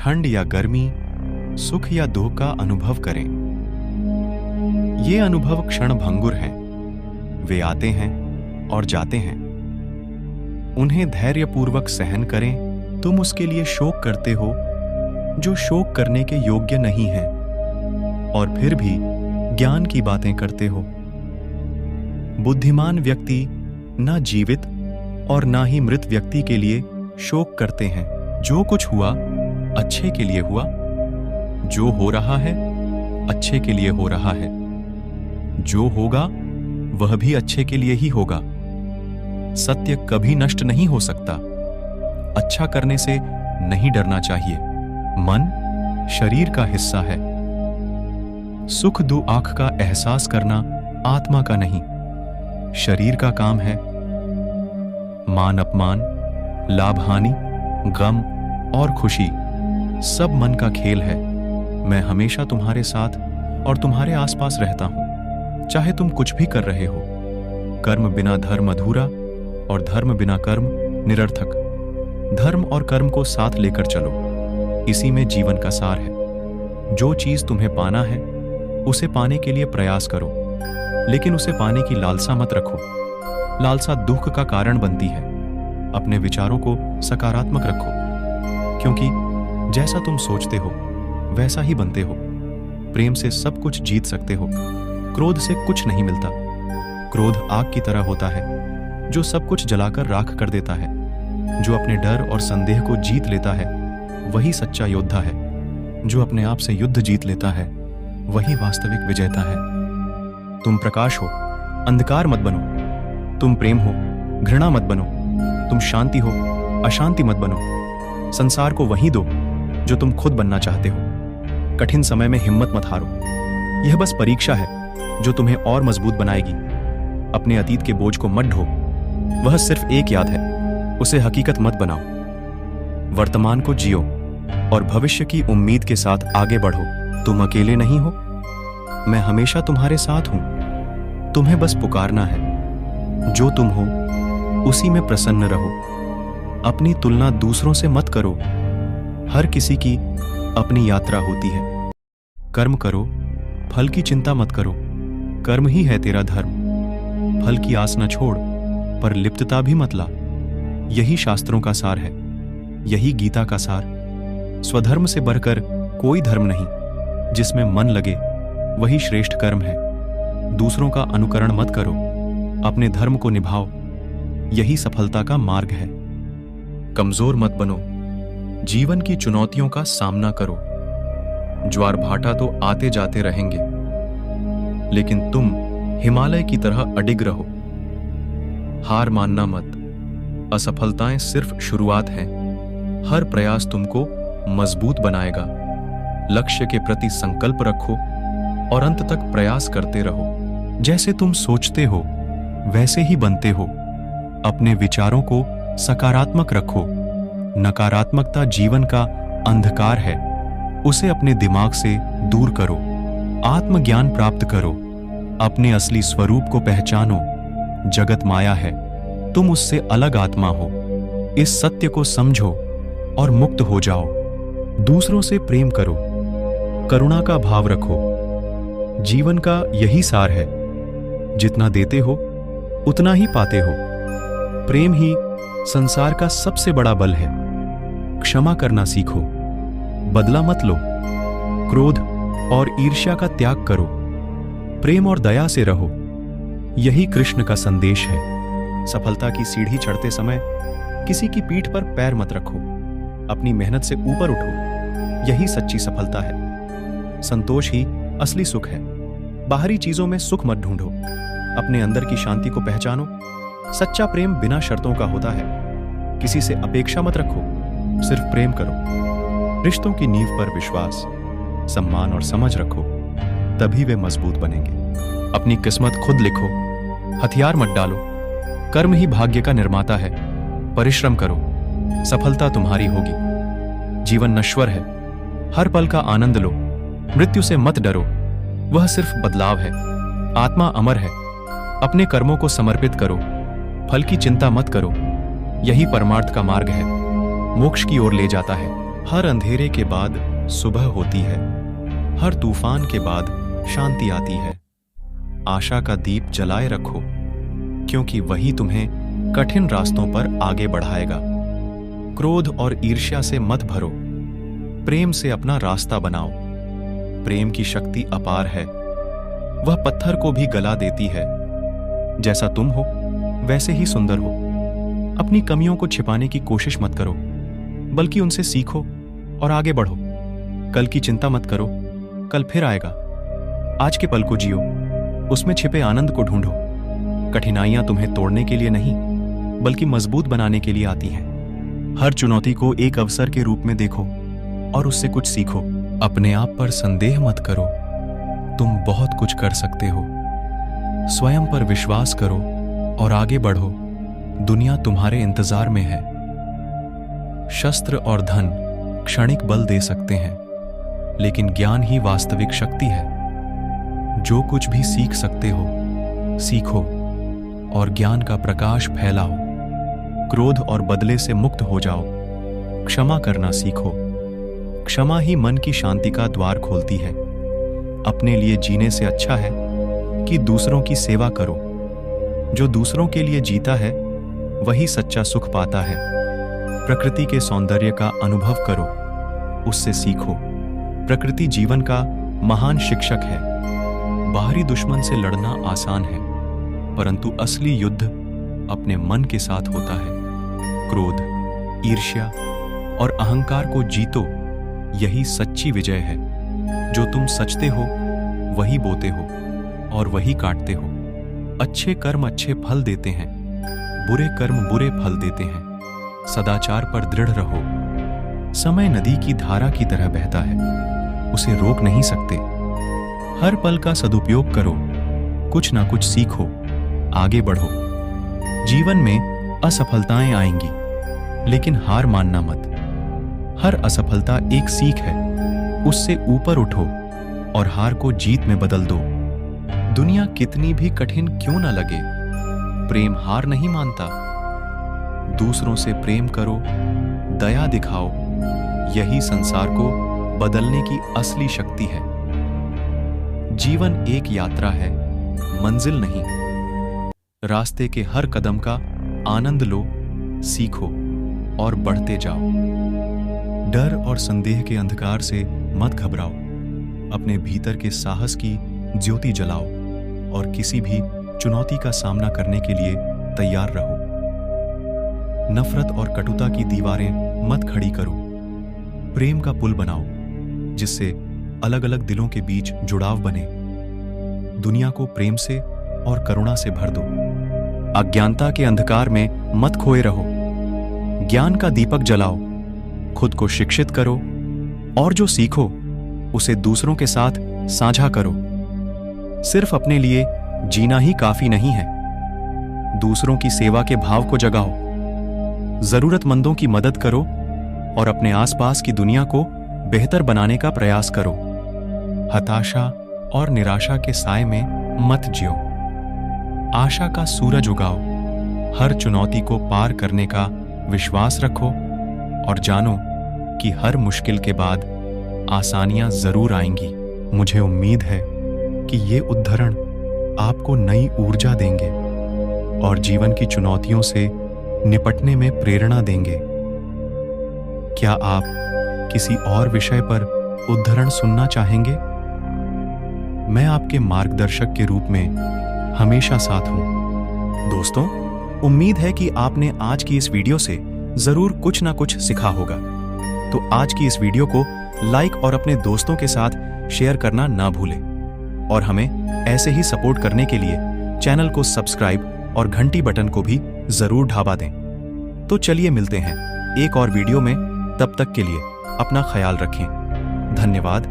ठंड या गर्मी, सुख या दुख का अनुभव करें। ये अनुभव क्षणभंगुर हैं, वे आते हैं और जाते हैं। उन्हें धैर्यपूर्वक सहन करें। तुम उसके लिए शोक करते हो जो शोक करने के योग्य नहीं है, और फिर भी ज्ञान की बातें करते हो। बुद्धिमान व्यक्ति ना जीवित और ना ही मृत व्यक्ति के लिए शोक करते हैं। जो कुछ हुआ अच्छे के लिए हुआ, जो हो रहा है अच्छे के लिए हो रहा है, जो होगा वह भी अच्छे के लिए ही होगा। सत्य कभी नष्ट नहीं हो सकता। अच्छा करने से नहीं डरना चाहिए। मन शरीर का हिस्सा है। सुख दुख का एहसास करना आत्मा का नहीं, शरीर का काम है। मान अपमान, लाभ हानि, गम और खुशी सब मन का खेल है। मैं हमेशा तुम्हारे साथ और तुम्हारे आसपास रहता हूं, चाहे तुम कुछ भी कर रहे हो। कर्म बिना धर्म अधूरा और धर्म बिना कर्म निरर्थक। धर्म और कर्म को साथ लेकर चलो, इसी में जीवन का सार है। जो चीज तुम्हें पाना है उसे पाने के लिए प्रयास करो, लेकिन उसे पाने की लालसा मत रखो। लालसा दुख का कारण बनती है। अपने विचारों को सकारात्मक रखो, क्योंकि जैसा तुम सोचते हो वैसा ही बनते हो। प्रेम से सब कुछ जीत सकते हो। क्रोध से कुछ नहीं मिलता। क्रोध आग की तरह होता है जो सब कुछ जलाकर राख कर देता है। जो अपने डर और संदेह को जीत लेता है वही सच्चा योद्धा है। जो अपने आप से युद्ध जीत लेता है वही वास्तविक विजेता है। तुम प्रकाश हो, अंधकार मत बनो। तुम प्रेम हो, घृणा मत बनो। तुम शांति हो, अशांति मत बनो। संसार को वही दो जो तुम खुद बनना चाहते हो। कठिन समय में हिम्मत मत हारो। यह बस परीक्षा है जो तुम्हें और मजबूत बनाएगी। अपने अतीत के बोझ को मत ढो, वह सिर्फ एक याद है, उसे हकीकत मत बनाओ। वर्तमान को जियो और भविष्य की उम्मीद के साथ आगे बढ़ो। तुम अकेले नहीं हो, मैं हमेशा तुम्हारे साथ हूं। तुम्हें बस पुकारना है। जो तुम हो उसी में प्रसन्न रहो। अपनी तुलना दूसरों से मत करो। हर किसी की अपनी यात्रा होती है। कर्म करो, फल की चिंता मत करो। कर्म ही है तेरा धर्म। फल की आस न छोड़, पर लिप्तता भी मत ला। यही शास्त्रों का सार है, यही गीता का सार। स्वधर्म से बढ़कर कोई धर्म नहीं। जिसमें मन लगे वही श्रेष्ठ कर्म है। दूसरों का अनुकरण मत करो, अपने धर्म को निभाओ। यही सफलता का मार्ग है। कमजोर मत बनो, जीवन की चुनौतियों का सामना करो। ज्वार भाटा तो आते जाते रहेंगे, लेकिन तुम हिमालय की तरह अडिग रहो। हार मानना मत। असफलताएं सिर्फ शुरुआत हैं। हर प्रयास तुमको मजबूत बनाएगा। लक्ष्य के प्रति संकल्प रखो और अंत तक प्रयास करते रहो। जैसे तुम सोचते हो वैसे ही बनते हो। अपने विचारों को सकारात्मक रखो। नकारात्मकता जीवन का अंधकार है, उसे अपने दिमाग से दूर करो। आत्मज्ञान प्राप्त करो। अपने असली स्वरूप को पहचानो। जगत माया है, तुम उससे अलग आत्मा हो। इस सत्य को समझो और मुक्त हो जाओ। दूसरों से प्रेम करो, करुणा का भाव रखो। जीवन का यही सार है। जितना देते हो उतना ही पाते हो। प्रेम ही संसार का सबसे बड़ा बल है। क्षमा करना सीखो, बदला मत लो। क्रोध और ईर्ष्या का त्याग करो। प्रेम और दया से रहो। यही कृष्ण का संदेश है। सफलता की सीढ़ी चढ़ते समय किसी की पीठ पर पैर मत रखो। अपनी मेहनत से ऊपर उठो। यही सच्ची सफलता है। संतोष ही असली सुख है। बाहरी चीजों में सुख मत ढूंढो, अपने अंदर की शांति को पहचानो। सच्चा प्रेम बिना शर्तों का होता है। किसी से अपेक्षा मत रखो, सिर्फ प्रेम करो। रिश्तों की नींव पर विश्वास, सम्मान और समझ रखो, तभी वे मजबूत बनेंगे। अपनी किस्मत खुद लिखो, हथियार मत डालो। कर्म ही भाग्य का निर्माता है। परिश्रम करो, सफलता तुम्हारी होगी। जीवन नश्वर है, हर पल का आनंद लो। मृत्यु से मत डरो, वह सिर्फ बदलाव है। आत्मा अमर है। अपने कर्मों को समर्पित करो। फल की चिंता मत करो, यही परमार्थ का मार्ग है। मोक्ष की ओर ले जाता है। हर अंधेरे के बाद सुबह होती है, हर तूफान के बाद शांति आती है। आशा का दीप जलाए रखो, क्योंकि वही तुम्हें कठिन रास्तों पर आगे बढ़ाएगा। क्रोध और ईर्ष्या से मत भरो, प्रेम से अपना रास्ता बनाओ। प्रेम की शक्ति अपार है, वह पत्थर को भी गला देती है। जैसा तुम हो वैसे ही सुंदर हो। अपनी कमियों को छिपाने की कोशिश मत करो, बल्कि उनसे सीखो और आगे बढ़ो। कल की चिंता मत करो, कल फिर आएगा। आज के पल को जियो, उसमें छिपे आनंद को ढूंढो। कठिनाइयां तुम्हें तोड़ने के लिए नहीं, बल्कि मजबूत बनाने के लिए आती हैं। हर चुनौती को एक अवसर के रूप में देखो और उससे कुछ सीखो। अपने आप पर संदेह मत करो, तुम बहुत कुछ कर सकते हो। स्वयं पर विश्वास करो और आगे बढ़ो। दुनिया तुम्हारे इंतजार में है। शस्त्र और धन क्षणिक बल दे सकते हैं, लेकिन ज्ञान ही वास्तविक शक्ति है। जो कुछ भी सीख सकते हो सीखो और ज्ञान का प्रकाश फैलाओ। क्रोध और बदले से मुक्त हो जाओ। क्षमा करना सीखो। क्षमा ही मन की शांति का द्वार खोलती है। अपने लिए जीने से अच्छा है कि दूसरों की सेवा करो। जो दूसरों के लिए जीता है वही सच्चा सुख पाता है। प्रकृति के सौंदर्य का अनुभव करो, उससे सीखो। प्रकृति जीवन का महान शिक्षक है। बाहरी दुश्मन से लड़ना आसान है, परंतु असली युद्ध अपने मन के साथ होता है। क्रोध, ईर्ष्या और अहंकार को जीतो, यही सच्ची विजय है। जो तुम सचते हो वही बोते हो और वही काटते हो। अच्छे कर्म अच्छे फल देते हैं, बुरे कर्म बुरे फल देते हैं। सदाचार पर दृढ़ रहो। समय नदी की धारा की तरह बहता है, उसे रोक नहीं सकते। हर पल का सदुपयोग करो, कुछ ना कुछ सीखो, आगे बढ़ो। जीवन में असफलताएं आएंगी, लेकिन हार मानना मत। हर असफलता एक सीख है, उससे ऊपर उठो और हार को जीत में बदल दो। दुनिया कितनी भी कठिन क्यों न लगे, प्रेम हार नहीं मानता। दूसरों से प्रेम करो, दया दिखाओ, यही संसार को बदलने की असली शक्ति है। जीवन एक यात्रा है, मंजिल नहीं। रास्ते के हर कदम का आनंद लो, सीखो और बढ़ते जाओ। डर और संदेह के अंधकार से मत घबराओ। अपने भीतर के साहस की ज्योति जलाओ और किसी भी चुनौती का सामना करने के लिए तैयार रहो। नफरत और कटुता की दीवारें मत खड़ी करो। प्रेम का पुल बनाओ, जिससे अलग अलग दिलों के बीच जुड़ाव बने। दुनिया को प्रेम से और करुणा से भर दो। अज्ञानता के अंधकार में मत खोए रहो। ज्ञान का दीपक जलाओ, खुद को शिक्षित करो और जो सीखो उसे दूसरों के साथ साझा करो। सिर्फ अपने लिए जीना ही काफी नहीं है, दूसरों की सेवा के भाव को जगाओ। जरूरतमंदों की मदद करो और अपने आसपास की दुनिया को बेहतर बनाने का प्रयास करो। हताशा और निराशा के साए में मत जियो। आशा का सूरज उगाओ। हर चुनौती को पार करने का विश्वास रखो और जानो कि हर मुश्किल के बाद आसानियां जरूर आएंगी। मुझे उम्मीद है कि ये उद्धरण आपको नई ऊर्जा देंगे और जीवन की चुनौतियों से निपटने में प्रेरणा देंगे। क्या आप किसी और विषय पर उद्धरण सुनना चाहेंगे? मैं आपके मार्गदर्शक के रूप में हमेशा साथ हूं। दोस्तों, उम्मीद है कि आपने आज की इस वीडियो से जरूर कुछ ना कुछ सीखा होगा। तो आज की इस वीडियो को लाइक और अपने दोस्तों के साथ शेयर करना ना भूलें और हमें ऐसे ही सपोर्ट करने के लिए चैनल को सब्सक्राइब और घंटी बटन को भी जरूर ढाबा दें। तो चलिए मिलते हैं एक और वीडियो में। तब तक के लिए अपना ख्याल रखें। धन्यवाद।